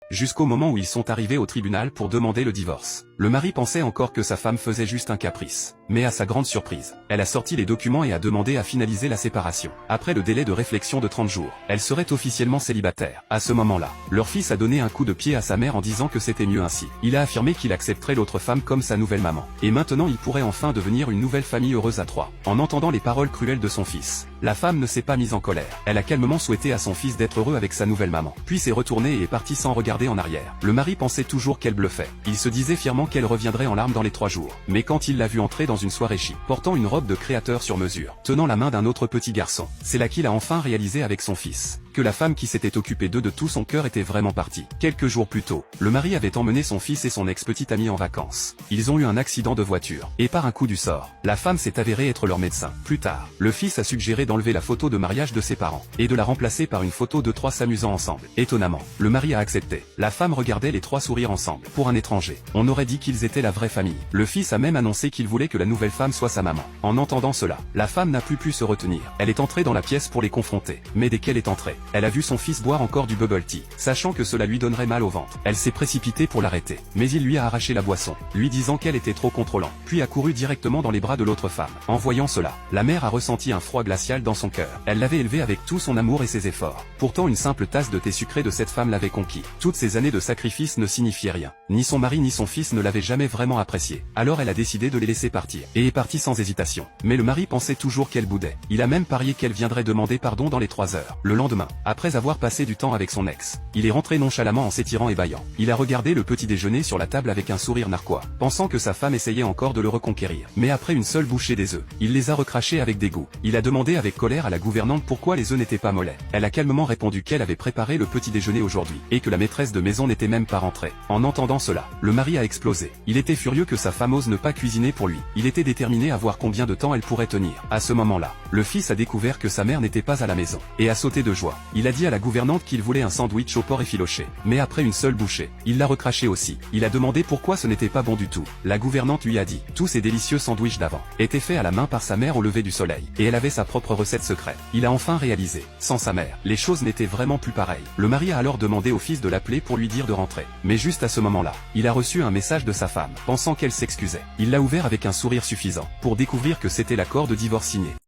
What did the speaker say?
jusqu'au moment où ils sont arrivés au tribunal pour demander le divorce. Le mari pensait encore que sa femme faisait juste un caprice. Mais à sa grande surprise, elle a sorti les documents et a demandé à finaliser la séparation. Après le délai de réflexion de 30 jours, elle serait officiellement célibataire. À ce moment-là, leur fils a donné un coup de pied à sa mère en disant que c'était mieux ainsi. Il a affirmé qu'il accepterait l'autre femme comme sa nouvelle maman. Et maintenant il pourrait enfin devenir une nouvelle famille heureuse à trois. En entendant les paroles cruelles de son fils, la femme ne s'est pas mise en colère. Elle a calmement souhaité à son fils d'être heureux avec sa nouvelle maman. Puis s'est retournée et est partie sans regarder en arrière. Le mari pensait toujours qu'elle bluffait. Il se disait fièrement qu'elle reviendrait en larmes dans les 3 jours. Mais quand il l'a vue entrer dans une soirée chic, portant une robe de créateur sur mesure, tenant la main d'un autre petit garçon, c'est là qu'il a enfin réalisé avec son fils que la femme qui s'était occupée d'eux de tout son cœur était vraiment partie. Quelques jours plus tôt, le mari avait emmené son fils et son ex-petite amie en vacances. Ils ont eu un accident de voiture, et par un coup du sort, la femme s'est avérée être leur médecin. Plus tard, le fils a suggéré d'enlever la photo de mariage de ses parents, et de la remplacer par une photo de 3 s'amusant ensemble. Étonnamment, le mari a accepté. La femme regardait les 3 sourire ensemble. Pour un étranger, on aurait dit qu'ils étaient la vraie famille. Le fils a même annoncé qu'il voulait que la nouvelle femme soit sa maman. En entendant cela, la femme n'a plus pu se retenir. Elle est entrée dans la pièce pour les confronter. Mais dès qu'elle est entrée, elle a vu son fils boire encore du bubble tea. Sachant que cela lui donnerait mal au ventre, elle s'est précipitée pour l'arrêter. Mais il lui a arraché la boisson, lui disant qu'elle était trop contrôlante, puis a couru directement dans les bras de l'autre femme. En voyant cela, la mère a ressenti un froid glacial dans son cœur. Elle l'avait élevé avec tout son amour et ses efforts. Pourtant une simple tasse de thé sucré de cette femme l'avait conquis. Toutes ces années de sacrifice ne signifiaient rien. Ni son mari ni son fils ne l'avaient jamais vraiment apprécié. Alors elle a décidé de les laisser partir, et est partie sans hésitation. Mais le mari pensait toujours qu'elle boudait. Il a même parié qu'elle viendrait demander pardon dans les 3 heures. Le lendemain, après avoir passé du temps avec son ex, il est rentré nonchalamment en s'étirant et bâillant. Il a regardé le petit déjeuner sur la table avec un sourire narquois, pensant que sa femme essayait encore de le reconquérir. Mais après une seule bouchée des œufs, il les a recrachés avec dégoût. Il a demandé avec colère à la gouvernante pourquoi les œufs n'étaient pas mollets. Elle a calmement répondu qu'elle avait préparé le petit déjeuner aujourd'hui, et que la maîtresse de maison n'était même pas rentrée. En entendant cela, le mari a explosé. Il était furieux que sa femme ose ne pas cuisiner pour lui. Il était déterminé à voir combien de temps elle pourrait tenir. À ce moment-là, le fils a découvert que sa mère n'était pas à la maison, et a sauté de joie. Il a dit à la gouvernante qu'il voulait un sandwich au porc effiloché. Mais après une seule bouchée, il l'a recraché aussi. Il a demandé pourquoi ce n'était pas bon du tout. La gouvernante lui a dit, tous ces délicieux sandwichs d'avant étaient faits à la main par sa mère au lever du soleil. Et elle avait sa propre recette secrète. Il a enfin réalisé, sans sa mère, les choses n'étaient vraiment plus pareilles. Le mari a alors demandé au fils de l'appeler pour lui dire de rentrer. Mais juste à ce moment-là, il a reçu un message de sa femme, pensant qu'elle s'excusait. Il l'a ouvert avec un sourire suffisant, pour découvrir que c'était l'accord de divorce signé.